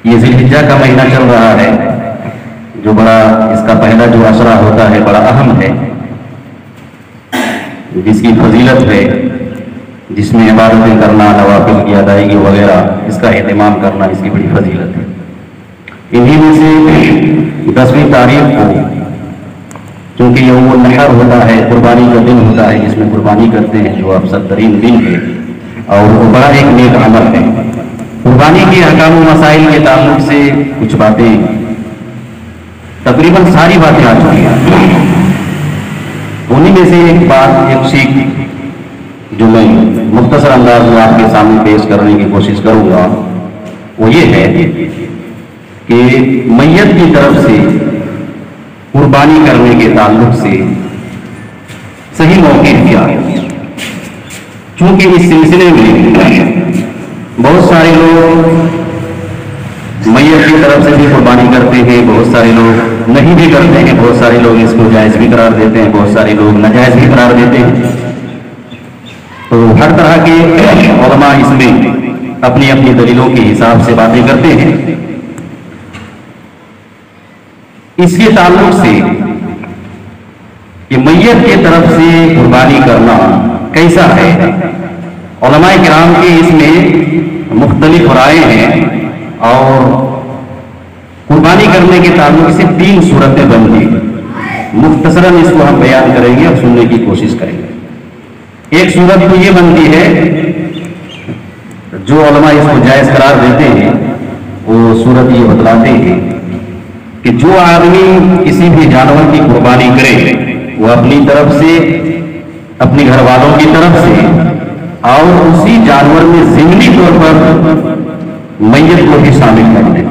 یہ ذی الحجہ کا مہینہ چل رہا ہے، جو بڑا اس کا پہلا جو عشرہ ہوتا ہے بڑا اہم ہے، جس کی فضیلت ہے، جس میں عبادتیں کرنا، نوافل کی ادائیگی وغیرہ، اس کا اہتمام کرنا اس کی بڑی فضیلت ہے۔ انہی میں سے 10ویں تاریخ کو چونکہ یوم النحر ہوتا ہے، قربانی کا دن ہوتا ہے، جس میں قربانی کرتے ہیں، جو افضل ترین دن ہے اور وہ بڑا ایک نیک عمل ہے۔ قربانی کے احکام و مسائل کے تعلق سے کچھ باتیں، تقریباً ساری باتیں آ چکی ہیں، انہی میں سے ایک بات، ایک سیکھ جو میں مختصر انداز میں آپ کے سامنے پیش کرنے کی کوشش کروں گا، وہ یہ ہے کہ میت کی طرف سے قربانی کرنے کے تعلق سے صحیح موقف کیا ہے۔ چونکہ اس سلسلے میں بہت سارے لوگ میت کی طرف سے بھی قربانی کرتے ہیں، بہت سارے لوگ نہیں بھی کرتے ہیں، بہت سارے لوگ اس کو جائز بھی قرار دیتے ہیں، بہت سارے لوگ ناجائز بھی قرار دیتے ہیں۔ تو ہر طرح کے علماء اس میں اپنی اپنی دلیلوں کے حساب سے باتیں کرتے ہیں۔ اس کے تعلق سے کہ میت کی طرف سے قربانی کرنا کیسا ہے، علماء کرام کے اس میں مختلف رائے ہیں، اور قربانی کرنے کے تعلق سے 3 صورتیں بن گئی۔ مختصراً اس کو ہم بیان کریں گے اور سننے کی کوشش کریں گے۔ ایک صورت تو یہ بنتی ہے، جو علماء اس کو جائز قرار دیتے ہیں، وہ صورت یہ بتلاتے ہیں کہ جو آدمی کسی بھی جانور کی قربانی کرے، وہ اپنی طرف سے، اپنی گھر والوں کی طرف سے، اور اسی جانور میں ضمنی طور پر میت کو بھی شامل کر دیں،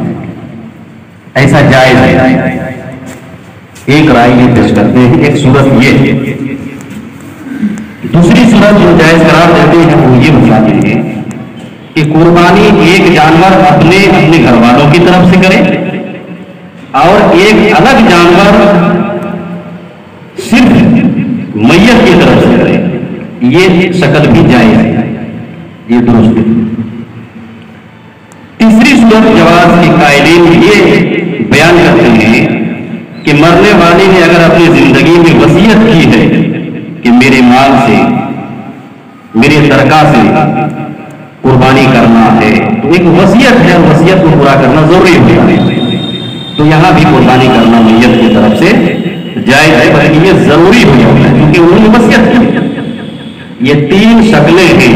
ایسا جائز ہے۔ ایک رائے یہ پیش کرتے ہیں، ایک صورت یہ ہے۔ دوسری صورت جو جائز قرار دیتے ہیں وہ یہ بتاتے ہیں کہ قربانی ایک جانور اپنے گھر والوں کی طرف سے کرے، اور ایک الگ جانور صرف میت کی طرف سے کرے، یہ شکل بھی جائز ہے، یہ درست ہے۔ تیسری صورت جواز کے قائلین یہ بیان کرتے ہیں کہ مرنے والے نے اگر اپنی زندگی میں وصیت کی ہے کہ میرے مال سے، میرے ترکہ سے قربانی کرنا ہے، تو ایک وصیت ہے، وصیت کو پورا کرنا ضروری ہوتا ہے، تو یہاں بھی قربانی کرنا میت کی طرف سے جائز ہے، بلکہ یہ ضروری ہو جاتا ہے کیونکہ انہوں نے وصیت کی۔ یہ 3 شکلیں ہیں،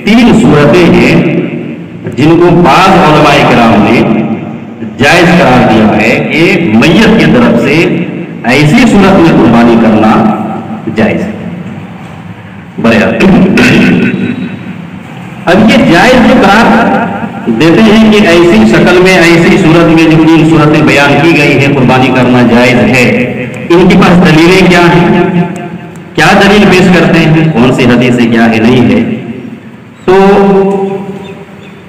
3 صورتیں ہیں جن کو بعض علماء کرام نے جائز قرار دیا ہے کہ میت کی طرف سے ایسی صورت میں قربانی کرنا جائز ہے۔ اب یہ جائز جو قرار دیتے ہیں کہ ایسی شکل میں، ایسی صورت میں جو 3 صورتیں بیان کی گئی ہیں قربانی کرنا جائز ہے، ان کے پاس دلیلیں کیا ہیں، کیا دلیل پیش کرتے ہیں، کون سی حدیث ہے، کیا ہے، نہیں ہے؟ تو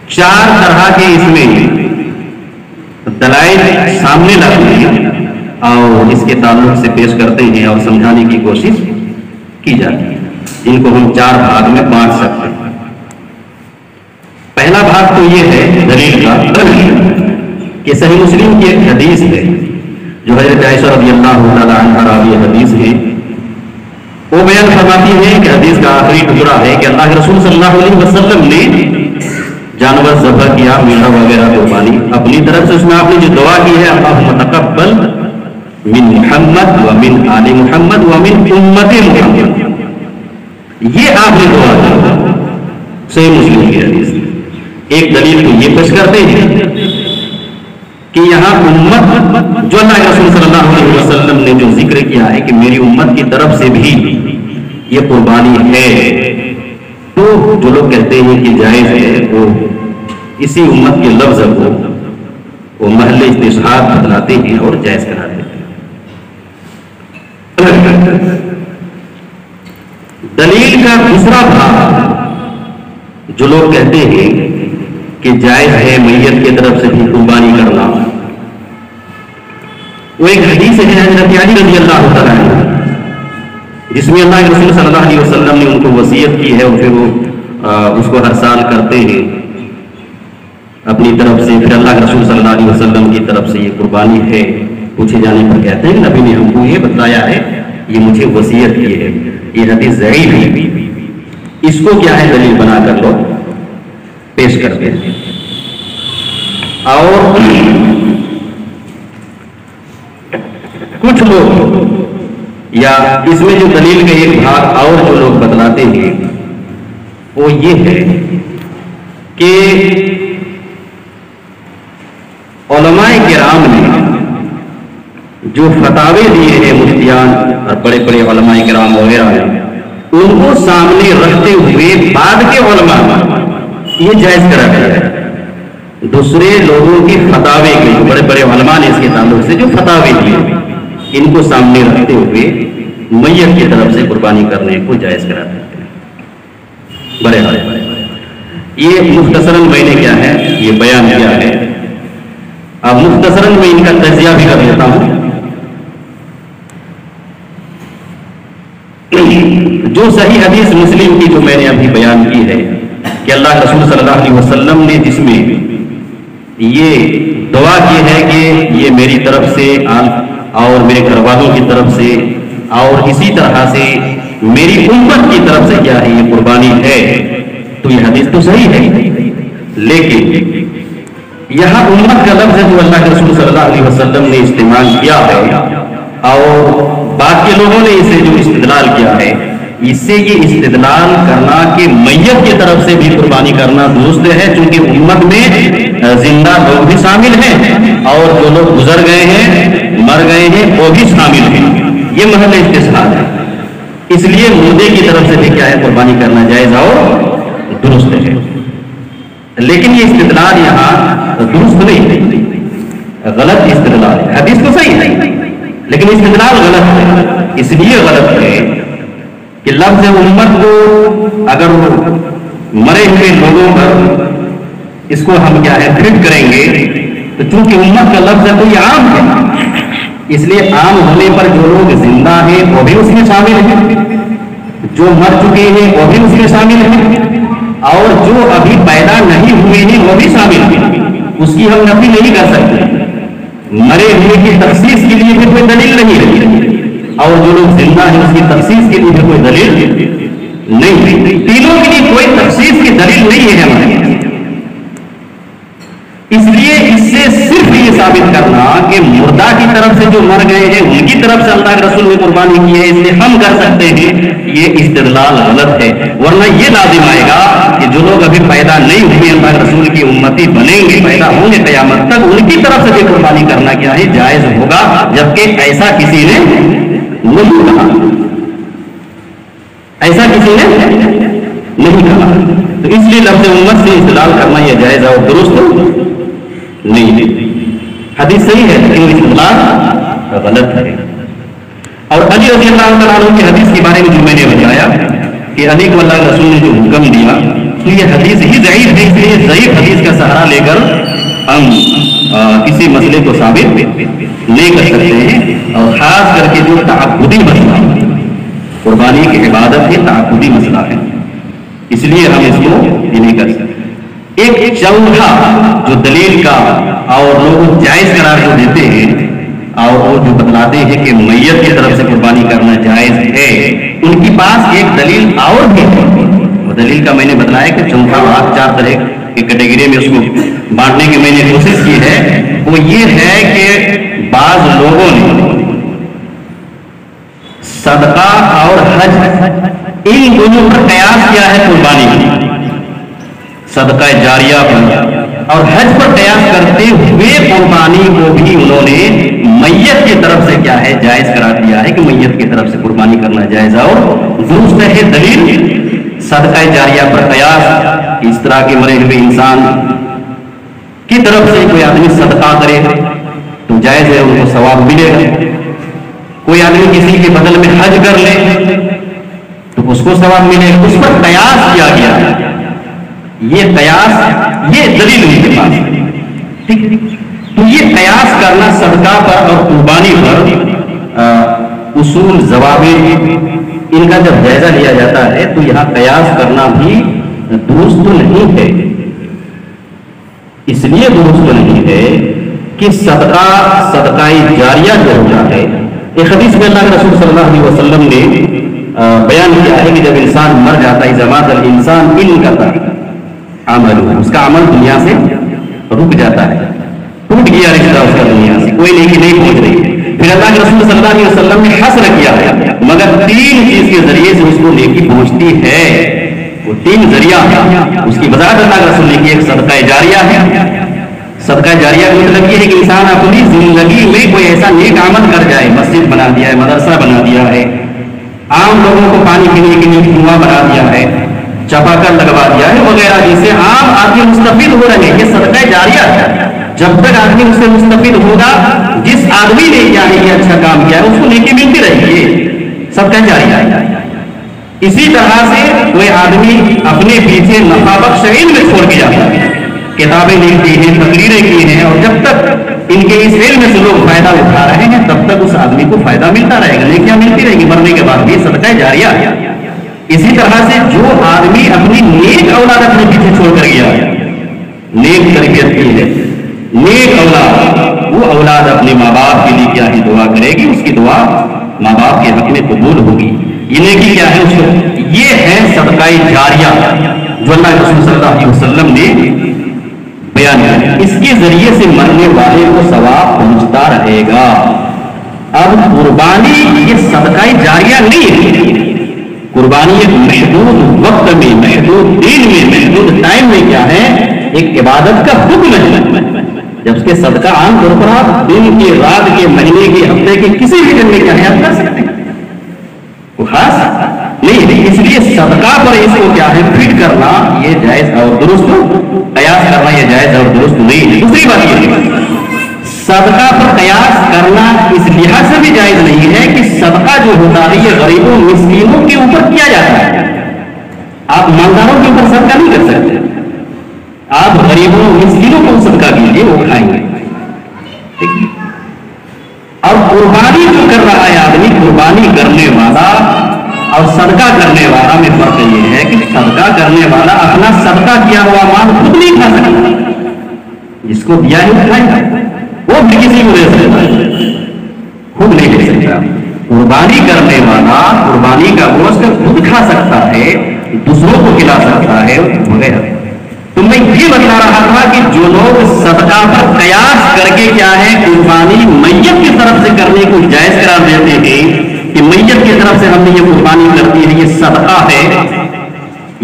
4 طرح کے اس میں دلائل سامنے لاتے ہیں اور اس کے تعلق سے پیش کرتے ہیں اور سمجھانے کی کوشش کی جاتی ہے، جن کو ہم 4 بھاگ میں بانٹ سکتے ہیں۔ پہلا بھاگ تو یہ ہے دلیل کا کہ صحیح مسلم کی ایک حدیث ہے جو حضرت عائشہ رضی اللہ تعالیٰ عنہا راوی حدیث ہے، وہ بیان فرماتی ہے کہ حدیث کا آخری ٹکڑا ہے کہ اللہ کے رسول صلی اللہ علیہ وسلم نے جانور ذبح کیا، میٹھا وغیرہ قربانی اپنی طرف سے، اس میں آپ نے جو دعا کی ہے اللہم تقبل من محمد ومن آل محمد ومن امت محمد، یہ آپ نے دعا کی، صحیح مسلم کی حدیث۔ ایک دلیل تو یہ پیش کرتے ہیں کہ یہاں امت جو اللہ کے رسول صلی اللہ علیہ وسلم نے جو ذکر کیا ہے کہ میری امت کی طرف سے بھی یہ قربانی ہے، تو جو لوگ کہتے ہیں کہ جائز ہے وہ اسی امت کے لفظ کو وہ محل استشہاد بتلاتے ہیں اور جائز قرار دیتے ہیں۔ دلیل کا دوسرا بھاگ جو لوگ کہتے ہیں کہ جائز ہے میت کی طرف سے بھی قربانی کرنا، وہ ایک حدیث ہے حضرت علی رضی اللہ تعالیٰ عنہ، جس میں اللہ کے رسول صلی اللہ علیہ وسلم نے ان کو وصیت کی ہے اور پھر وہ اس کو ہر سال کرتے ہیں۔ اپنی طرف سے، پھر اللہ کے رسول صلی اللہ علیہ وسلم کی طرف سے یہ قربانی ہے، پوچھے جانے پر کہتے ہیں نبی نے ہم کو یہ بتایا ہے، یہ مجھے وصیت کی ہے، یہ حدیث ضعیف ہے، اس کو کیا ہے دلیل بنا کر لوگ پیش کرتے ہیں۔ اور کچھ لوگ یا اس میں جو دلیل کا ایک بھاگ اور جو لوگ بتلاتے ہیں وہ یہ ہے کہ علماء کرام نے جو فتاوے دیے ہیں مفتیان اور بڑے بڑے علماء کرام وغیرہ ہیں، ان کو سامنے رکھتے ہوئے بعد کے علماء یہ جائز کرا گیا ہے، دوسرے لوگوں کے فتاوے کے بڑے بڑے علماء نے اس کے تعلق سے جو فتاوے دیے ان کو سامنے رکھتے ہوئے میت کی طرف سے قربانی کرنے کو جائز کرا دیتے ہیں۔ بڑے یہ مختصراً میں نے کیا ہے یہ بیان کیا ہے، اب مختصراً میں ان کا تجزیہ بھی کر لیتا ہوں۔ جو صحیح حدیث مسلم کی جو میں نے ابھی بیان کی ہے کہ اللہ کے رسول صلی اللہ علیہ وسلم نے جس میں یہ دعا کی ہے کہ یہ میری طرف سے اور میرے گھر والوں کی طرف سے اور اسی طرح سے میری امت کی طرف سے کیا ہے یہ قربانی ہے، تو یہ حدیث تو صحیح ہے، لیکن یہاں امت کا لفظ جو اللہ کے رسول صلی اللہ علیہ وسلم نے استعمال کیا ہے اور باقی لوگوں نے اسے جو استدلال کیا ہے، اس سے یہ استدلال کرنا کہ میت کی طرف سے بھی قربانی کرنا درست ہے، چونکہ امت میں زندہ لوگ بھی شامل ہیں اور جو لوگ گزر گئے ہیں مر گئے ہیں وہ بھی شامل ہیں، یہ محل استشہاد ہے، اس لیے مردے کی طرف سے بھی کیا ہے قربانی کرنا جائز اور درست ہے، لیکن یہ استدلال یہاں درست نہیں ہے، غلط استدلال ہے، حدیث تو صحیح ہے لیکن استدلال غلط ہے، اس لیے غلط ہے کہ لفظ امت کو اگر مرے ہوئے لوگوں پر اس کو ہم کیا ہے فٹ کریں گے تو چونکہ امت کا لفظ ہے تو یہ عام ہے، اس لیے عام ہونے پر جو لوگ زندہ ہیں وہ بھی اس میں شامل ہیں، جو مر چکے ہیں وہ بھی اس میں شامل ہیں اور جو ابھی پیدا نہیں ہوئے ہیں وہ بھی شامل ہیں، اس کی ہم نفی نہیں کر سکتے، مرے ہوئے کی تخصیص کے لیے بھی کوئی دلیل نہیں ہے اور جو لوگ زندہ ہیں اس کی تخصیص کے لیے بھی کوئی دلیل نہیں ہے، تینوں کے لیے کوئی تخصیص کی دلیل نہیں ہے ہمارے، اس لیے اس سے صرف یہ ثابت کرنا کہ مردہ کی طرف سے جو مر گئے ہیں ان کی طرف سے اللہ کے رسول نے قربانی کی ہے اس لیے ہم کر سکتے ہیں، یہ استدلال غلط ہے، ورنہ یہ لازم آئے گا کہ جو لوگ ابھی پیدا نہیں ہوئے اللہ کے رسول کی امتی بنیں گے پیدا ہوں گے قیامت تک ان کی طرف سے بھی قربانی کرنا کیا ہے جائز ہوگا، جبکہ ایسا کسی نے نہیں کہا، ایسا کسی نے نہیں کہا، تو اس لیے لفظ امت سے استدلال کرنا یہ جائز اور درست نہیں ہے، حدیث صحیح ہے لیکن استدلال غلط ہے۔ اور علی رضی اللہ تعالیٰ عنہ کی حدیث کے بارے میں جو میں نے بتایا کہ علی کو اللہ کے رسول نے جو حکم دیا تو یہ حدیث ہی ضعیف ہے، اس لیے ضعیف حدیث کا سہارا لے کر ہم کسی مسئلے کو ثابت نہیں کر سکتے ہیں، اور خاص کر کے جو تعبدی مسئلہ قربانی کی عبادت ہے تعبدی مسئلہ ہے، اس لیے ہم اس کو یہ نہیں کر سکتے۔ ایک چوتھا جو دلیل کا اور لوگ جائز قرار جو دیتے ہیں اور وہ جو بتلاتے ہیں کہ میت کی طرف سے قربانی کرنا جائز ہے، ان کے پاس ایک دلیل اور بھی ہے، وہ دلیل کا میں نے بتلایا کہ چوتھا بات 4 طرح کی کیٹیگری میں اس کو بانٹنے کی میں نے کوشش کی ہے، وہ یہ ہے کہ بعض لوگوں نے صدقہ اور حج ان دونوں پر قیاس کیا ہے قربانی کی، صدقہ جاریہ پر اور حج پر قیاس کرتے ہوئے قربانی کو بھی انہوں نے میت کی طرف سے کیا ہے جائز قرار دیا ہے کہ میت کی طرف سے قربانی کرنا جائز اور درست ہے۔ دلیل صدقہ جاریہ پر قیاس، اس طرح کے مرے ہوئے انسان کی طرف سے کوئی آدمی صدقہ کرے تو جائز ہے، ان کو ثواب ملے گا، کوئی آدمی کسی کے بدل میں حج کر لے تو اس کو ثواب ملے گا، اس پر قیاس کیا گیا ہے، یہ قیاس یہ دلیل ان کے پاس، ٹھیک ہے، تو یہ قیاس کرنا صدقہ پر اور قربانی پر اصول ضوابط ان کا جب جائزہ لیا جاتا ہے تو یہاں قیاس کرنا بھی درست نہیں ہے، اس لیے درست نہیں ہے کہ صدقہ جاریہ جو ہوتا ہے، ایک حدیث میں اللہ کے رسول صلی اللہ علیہ وسلم نے بیان کیا ہے کہ جب انسان مر جاتا ہے زمات الانسان انقطع عملہ، اس کا عمل دنیا سے رک جاتا ہے، ٹوٹ گیا رشتہ اس کا دنیا سے، کوئی نیکی نہیں پہنچ رہی ہے۔ پھر اللہ کے رسول صلی اللہ علیہ وسلم نے حصر کیا ہے مگر 3 چیز کے ذریعے سے اس کو نیکی پہنچتی ہے، وہ 3 ذریعہ ہے، اس کی وضاحت اللہ کے رسول نے کی۔ ایک صدقہ جاریہ ہے۔ صدقہ جاریہ کا مطلب یہ ہے کہ انسان اپنی زندگی میں کوئی ایسا نیک عمل کر جائے، مسجد بنا دیا ہے، مدرسہ بنا دیا ہے، عام لوگوں کو پانی پینے کے لیے کنواں بنا دیا ہے، چپا کر لگوا دیا ہے وغیرہ، جس سے عام آدمی مستفید ہو رہے ہیں، یہ صدقہ جاریہ ہے۔ جب تک آدمی اس سے مستفید ہوگا، جس آدمی نے کیا ہے یہ اچھا کام کیا ہے اس کو نیکی ملتی رہے گی، صدقہ جاریہ ہے۔ اسی طرح سے کوئی آدمی اپنے پیچھے نفع بخش علم میں چھوڑ کے جاتا ہے، کتابیں لکھی ہیں، تقریریں کی ہیں، اور جب تک ان کے اس علم سے لوگ فائدہ اٹھا رہے ہیں تب تک اس آدمی کو فائدہ ملتا رہے گا، نیکیاں ملتی رہے گی مرنے کے بعد بھی، صدقہ جاریہ ہے۔ اسی طرح سے جو آدمی اپنی نیک اولاد اپنے پیچھے چھوڑ کر گیا، نیک تربیت کی ہے، نیک اولاد، وہ اولاد اپنے ماں باپ کے لیے کیا ہی دعا کرے گی، اس کی دعا ماں باپ کے حق میں قبول ہوگی۔ یہ نیکی کیا ہے اس کو، یہ ہے صدقہ جاریہ جو اللہ کے رسول صلی اللہ علیہ وسلم نے بیان کیا۔ اس کے ذریعے سے مرنے والے کو ثواب پہنچتا رہے گا۔ اب قربانی یہ صدقہ جاریہ نہیں ہے، قربانی ایک محدود وقت میں، محدود دن میں، محدود ٹائم میں کیا ہے ایک عبادت کا حکم ہے۔ جب اس کے صدقہ عام طور پر آپ دن کے، رات کے، مہینے کے، ہفتے کے کسی بھی دن میں کیا ہے آپ کر سکتے ہیں، وہ خاص نہیں۔ اس لیے صدقہ پر اس کو کیا ہے فٹ کرنا یہ جائز اور درست، قیاس کرنا یہ جائز اور درست نہیں ہے۔ دوسری بات یہ ہے صدقہ پر قیاس کرنا اس لحاظ سے بھی جائز نہیں ہے کہ صدقہ جو ہوتا ہے یہ غریبوں مسکینوں کے اوپر کیا جاتا ہے، آپ مالداروں کے اوپر صدقہ نہیں کر سکتے، آپ غریبوں مسکینوں کو صدقہ کیجیے، وہ کھائیں گے۔ اور قربانی جو کر رہا ہے آدمی، قربانی کرنے والا اور صدقہ کرنے والا میں فرق یہ ہے کہ صدقہ کرنے والا اپنا صدقہ کیا ہوا مال خود نہیں کھا سکتا، جس کو دیا ہے وہ کھائے گا، وہ بھی کسی کو دے سکتا ہے، خود نہیں دے سکتا۔ قربانی کرنے والا قربانی کا گوشت خود کھا سکتا ہے، دوسروں کو کھلا سکتا ہے وغیرہ۔ تو میں یہ بتا رہا تھا کہ جو لوگ صدقہ پر قیاس کر کے کیا ہے قربانی میت کی طرف سے کرنے کو جائز قرار دیتے ہیں کہ میت کی طرف سے ہم نے یہ قربانی کرتی ہے یہ صدقہ ہے،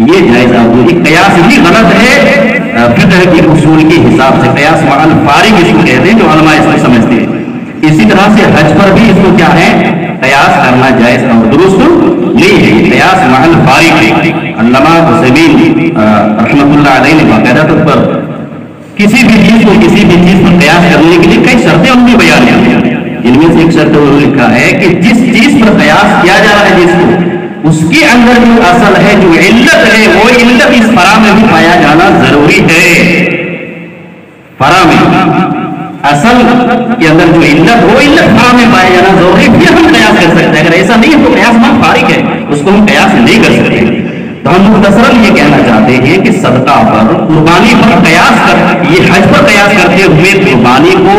یہ جائز اور قیاس بھی غلط ہے فقہ کے اصول کے حساب سے۔ قیاس مع الفارق اس کو کہتے ہیں جو علماء اس کو سمجھتے ہیں۔ اسی طرح سے حج پر بھی اس کو کیا ہے قیاس کرنا جائز اور درست نہیں ہے، قیاس مع الفارق ہے۔ علامہ حسین رحمۃ اللہ علیہ نے باقاعدہ طور پر کسی بھی چیز کو کسی بھی چیز پر قیاس کرنے کے لیے کئی شرطیں ان کی بیان کی ہیں، جن میں سے ایک شرط انہوں نے لکھا ہے کہ جس چیز پر قیاس کیا جا رہا ہے جس کو، اس کے اندر جو اصل ہے جو علت ہے وہ علت اس فرع میں بھی پایا جانا ضروری ہے۔ فرع میں اصل کے اندر جو علت وہ علت فرع میں پایا جانا ضروری، پھر ہم قیاس کر سکتے ہیں۔ اگر ایسا نہیں ہے تو قیاس مع الفارق ہے، اس کو ہم قیاس نہیں کر سکتے۔ تو ہم مختصراً یہ کہنا چاہتے ہیں کہ صدقہ پر قربانی پر قیاس کر، یہ حج پر قیاس کرتے ہوئے قربانی کو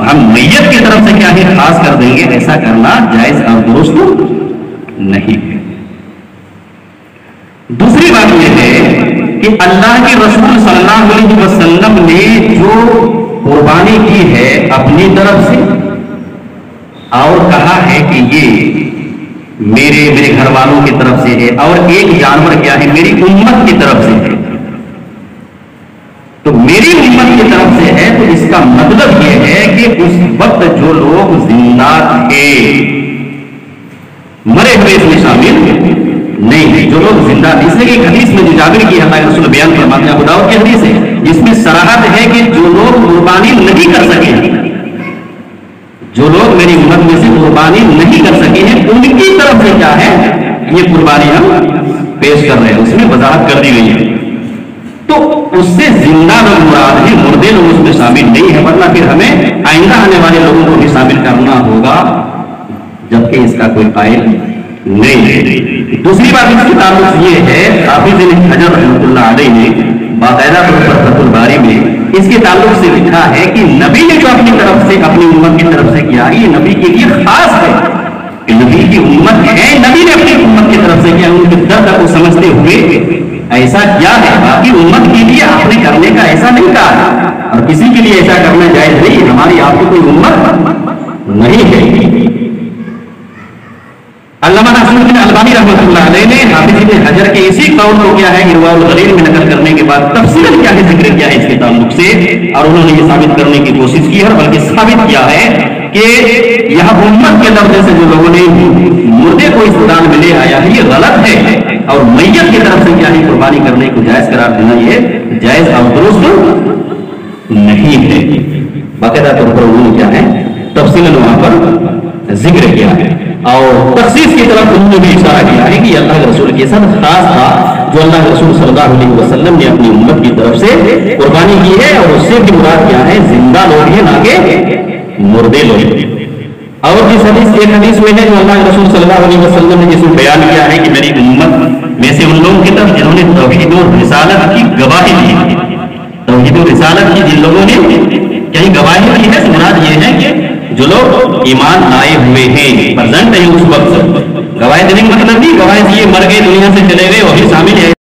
ہم میت کی طرف سے کیا ہے خاص کر دیں گے، ایسا کرنا جائز اور درست نہیں ہے۔ دوسری بات یہ ہے کہ اللہ کے رسول صلی اللہ علیہ وسلم نے جو قربانی کی ہے اپنی طرف سے اور کہا ہے کہ یہ میرے گھر والوں کی طرف سے ہے، اور ایک جانور کیا ہے میری امت کی طرف سے ہے، تو میری امت کی طرف سے ہے تو اس کا مطلب یہ ہے کہ اس وقت جو لوگ زندہ تھے، مرے ہوئے اس میں شامل نہیں ہے، جو لوگ زندہ تھے۔ اس لیے ایک حدیث میں جو جابر کی اللہ کے رسول بیان فرماتے ہیں، ابو داؤد کی حدیث ہے جس میں صراحت ہے کہ جو لوگ قربانی نہیں کر سکے، جو لوگ میری امت میں سے قربانی نہیں کر سکے ہیں ان کی طرف سے کیا ہے یہ قربانی ہم پیش کر رہے ہیں، اس میں وضاحت کر دی گئی ہے۔ تو اس سے زندہ لوگ مراد ہیں، مردے لوگ اس میں شامل نہیں ہے، ورنہ پھر ہمیں آئندہ آنے والے لوگوں کو بھی شامل کرنا ہوگا جبکہ اس کا کوئی قائل نہیں ہے۔ دوسری بات اس کے تعلق یہ ہے، حافظ ابن حجر رحمۃ اللہ علیہ نے باقاعدہ طور پر فتح الباری میں اس کے تعلق سے لکھا ہے کہ نبی نے جو اپنی طرف سے اپنی امت کی طرف سے کیا یہ نبی کے لیے خاص ہے کہ نبی کی امت ہے، نبی نے اپنی امت کی طرف سے کیا، ان کے درد کو سمجھتے ہوئے ایسا کیا ہے، باقی امت کے لیے آپ نے کرنے کا ایسا نہیں کہا اور کسی کے لیے ایسا کرنا جائز نہیں، ہماری آپ کی کوئی امت نہیں ہے۔ علامہ ناصرالدین البانی رحمۃ اللہ علیہ نے حافظ ابن حجر کے اسی قول کو کیا ہے ارواء الغلیل میں نقل کرنے کے بعد تفصیلاً کیا ہے ذکر کیا ہے اس کے تعلق سے، اور انہوں نے یہ ثابت کرنے کی کوشش کی ہے، بلکہ ثابت کیا ہے کہ یہاں امت کے لفظ سے جو لوگوں نے مردے کو استدلال میں لے آیا ہے یہ غلط ہے، اور میت کی طرف سے کیا ہے قربانی کرنے کو جائز قرار دینا یہ جائز اور درست نہیں ہے۔ باقاعدہ طور پر انہوں نے کیا ہے تفصیلاً وہاں پر ذکر کیا ہے، اور تخصیص کی طرف انہوں نے بھی اشارہ کیا ہے کہ اللہ کے رسول کے ساتھ خاص تھا جو اللہ کے رسول صلی اللہ علیہ وسلم نے اپنی امت کی طرف سے قربانی کی ہے، اور اس سے بھی مراد کیا ہے زندہ لوگ ہیں نہ کہ مردے لوگ۔ اور جس حدیث ایک حدیث میں ہے جو اللہ کے رسول صلی اللہ علیہ وسلم نے جس میں بیان کیا ہے کہ میری امت میں سے ان لوگوں کی طرف جنہوں نے توحید و رسالت کی گواہی دی، توحید و رسالت کی جن لوگوں نے کہیں گواہی دی ہے، مراد یہ ہے کہ جو لوگ ایمان لائے ہوئے ہیں، پرزنٹ ہے اس وقت، گواہی دینے کا مطلب نہیں گواہی یہ مر گئے دنیا سے چلے گئے وہی شامل ہے۔